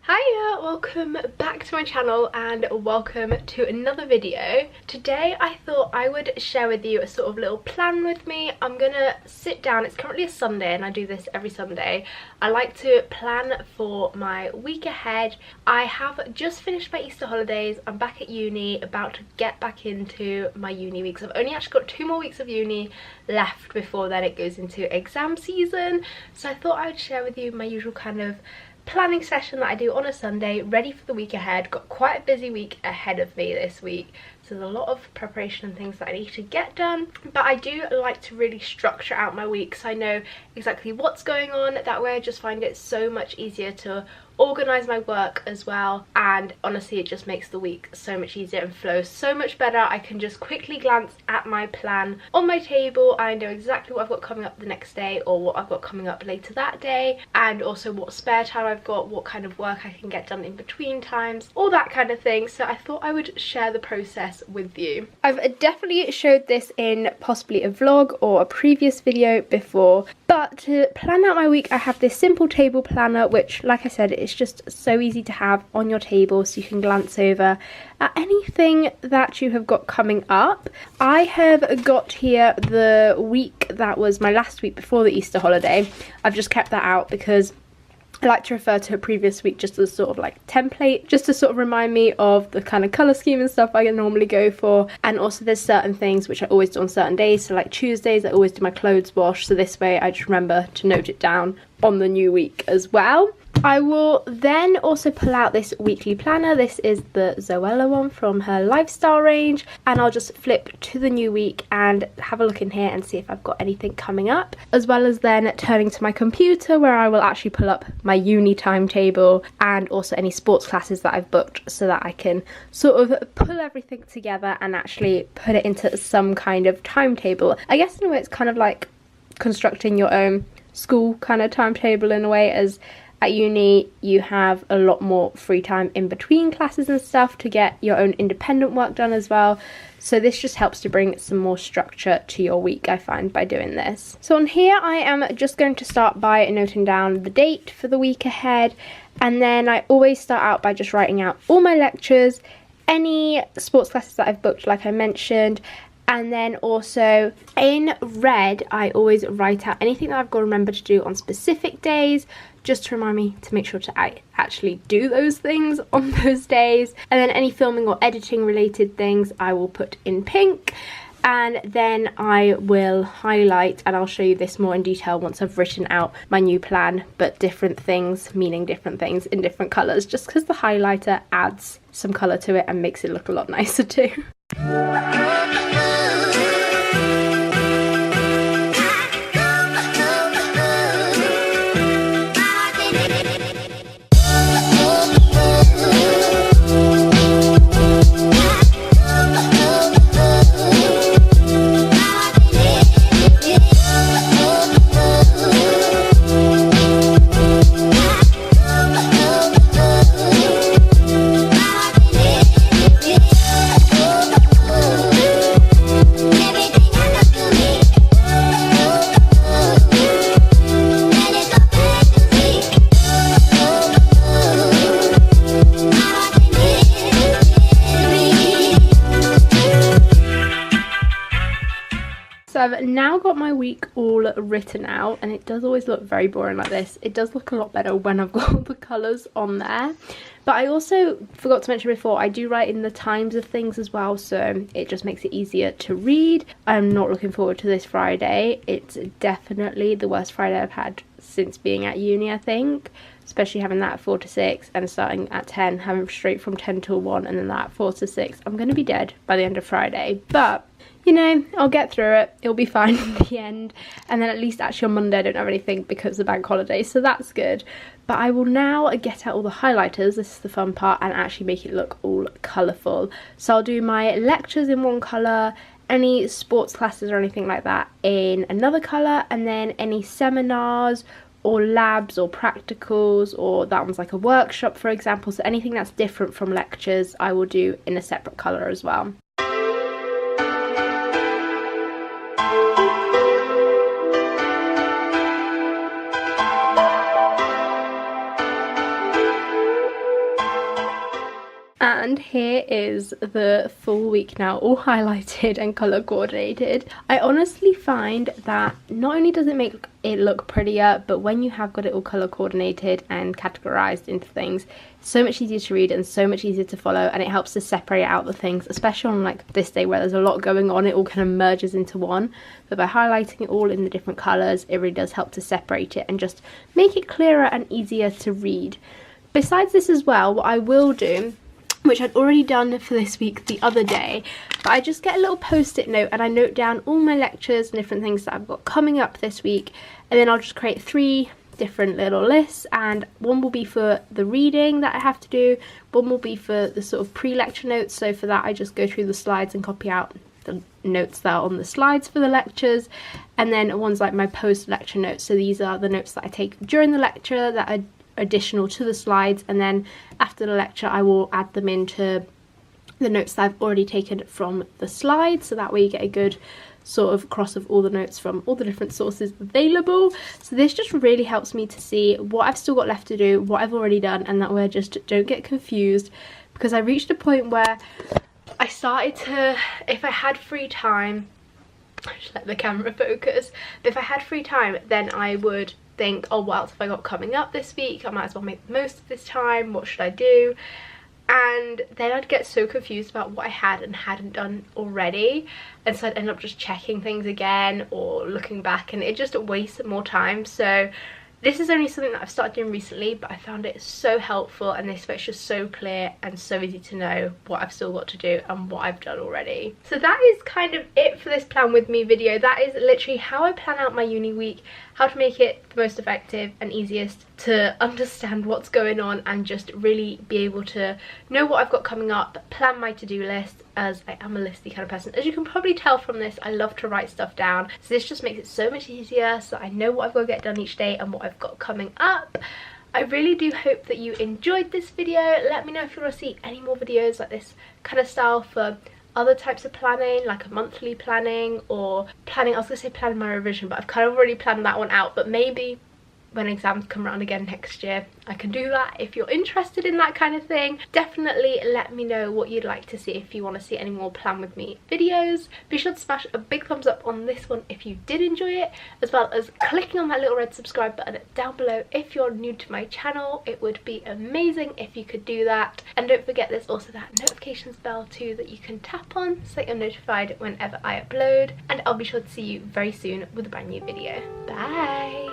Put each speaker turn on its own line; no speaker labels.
Hiya, welcome back to my channel and welcome to another video. Today I thought I would share with you a sort of little plan with me. I'm gonna sit down, it's currently a Sunday and I do this every Sunday. I like to plan for my week ahead. I have just finished my Easter holidays, I'm back at uni, about to get back into my uni weeks. I've only actually got 2 more weeks of uni left before then it goes into exam season. So I thought I would share with you my usual kind of planning session that I do on a Sunday, ready for the week ahead. Got quite a busy week ahead of me this week, so there's a lot of preparation and things that I need to get done, but I do like to really structure out my week so I know exactly what's going on. That way I just find it so much easier to organize my work as well, and honestly it just makes the week so much easier and flows so much better. I can just quickly glance at my plan on my table. I know exactly what I've got coming up the next day or what I've got coming up later that day, and also what spare time I've got, what kind of work I can get done in between times, all that kind of thing. So I thought I would share the process with you. I've definitely showed this in possibly a vlog or a previous video before, but to plan out my week I have this simple table planner, which like I said it's just so easy to have on your table so you can glance over at anything that you have got coming up. I have got here the week that was my last week before the Easter holiday. I've just kept that out because I like to refer to a previous week just as sort of like template, just to sort of remind me of the kind of colour scheme and stuff I normally go for. And also there's certain things which I always do on certain days, so like Tuesdays I always do my clothes wash, so this way I just remember to note it down on the new week as well. I will then also pull out this weekly planner. This is the Zoella one from her lifestyle range, and I'll just flip to the new week and have a look in here and see if I've got anything coming up, as well as then turning to my computer where I will actually pull up my uni timetable and also any sports classes that I've booked, so that I can sort of pull everything together and actually put it into some kind of timetable. I guess in a way it's kind of like constructing your own school kind of timetable in a way, as at uni you have a lot more free time in between classes and stuff to get your own independent work done as well. So this just helps to bring some more structure to your week, I find, by doing this. So on here I am just going to start by noting down the date for the week ahead, and then I always start out by just writing out all my lectures, any sports classes that I've booked like I mentioned, and then also in red I always write out anything that I've got to remember to do on specific days, just to remind me to make sure to actually do those things on those days. And then any filming or editing related things I will put in pink, and then I will highlight, and I'll show you this more in detail once I've written out my new plan, but different things meaning different things in different colours, just because the highlighter adds some colour to it and makes it look a lot nicer too. I've now got my week all written out, and it does always look very boring like this. It does look a lot better when I've got all the colours on there. But I also forgot to mention before, I do write in the times of things as well, so it just makes it easier to read. I'm not looking forward to this Friday. It's definitely the worst Friday I've had since being at uni, I think. Especially having that at 4 to 6 and starting at 10, having straight from 10 till 1 and then that at 4 to 6. I'm going to be dead by the end of Friday, but you know, I'll get through it. It'll be fine in the end. And then at least actually on Monday I don't have anything because of the bank holiday, so that's good. But I will now get out all the highlighters, this is the fun part, and actually make it look all colourful. So I'll do my lectures in one colour, any sports classes or anything like that in another colour, and then any seminars or labs or practicals, or that one's like a workshop for example, so anything that's different from lectures I will do in a separate colour as well. And here is the full week now, all highlighted and colour coordinated. I honestly find that not only does it make it look prettier, but when you have got it all colour coordinated and categorised into things, it's so much easier to read and so much easier to follow, and it helps to separate out the things, especially on like this day where there's a lot going on. It all kind of merges into one, but by highlighting it all in the different colours, it really does help to separate it and just make it clearer and easier to read. Besides this as well, what I will do, which I'd already done for this week the other day, but I just get a little post-it note and I note down all my lectures and different things that I've got coming up this week, and then I'll just create 3 different little lists, and one will be for the reading that I have to do, one will be for the sort of pre-lecture notes, so for that I just go through the slides and copy out the notes that are on the slides for the lectures, and then one's like my post-lecture notes, so these are the notes that I take during the lecture that are additional to the slides, and then after the lecture I will add them into the notes that I've already taken from the slides, so that way you get a good sort of cross of all the notes from all the different sources available. So this just really helps me to see what I've still got left to do, what I've already done, and that way I just don't get confused, because I reached a point where I started to, if I had free time, just let the camera focus, but if I had free time then I would think, oh, what else have I got coming up this week? I might as well make the most of this time. What should I do? And then I'd get so confused about what I had and hadn't done already, and so I'd end up just checking things again or looking back, and it just wasted more time. So this is only something that I've started doing recently, but I found it so helpful, and this way it's just so clear and so easy to know what I've still got to do and what I've done already. So that is kind of it for this plan with me video. That is literally how I plan out my uni week, how to make it the most effective and easiest to understand what's going on and just really be able to know what I've got coming up, plan my to-do list, as I am a listy kind of person. As you can probably tell from this, I love to write stuff down, so this just makes it so much easier, so I know what I've got to get done each day and what I've got coming up. I really do hope that you enjoyed this video. Let me know if you want to see any more videos like this kind of style for other types of planning, like a monthly planning, or planning, I was going to say planning my revision, but I've kind of already planned that one out, but maybe when exams come around again next year I can do that. If you're interested in that kind of thing, definitely let me know what you'd like to see. If you want to see any more plan with me videos, be sure to smash a big thumbs up on this one if you did enjoy it, as well as clicking on that little red subscribe button down below if you're new to my channel. It would be amazing if you could do that, and don't forget there's also that notifications bell too that you can tap on so that you're notified whenever I upload, and I'll be sure to see you very soon with a brand new video. Bye!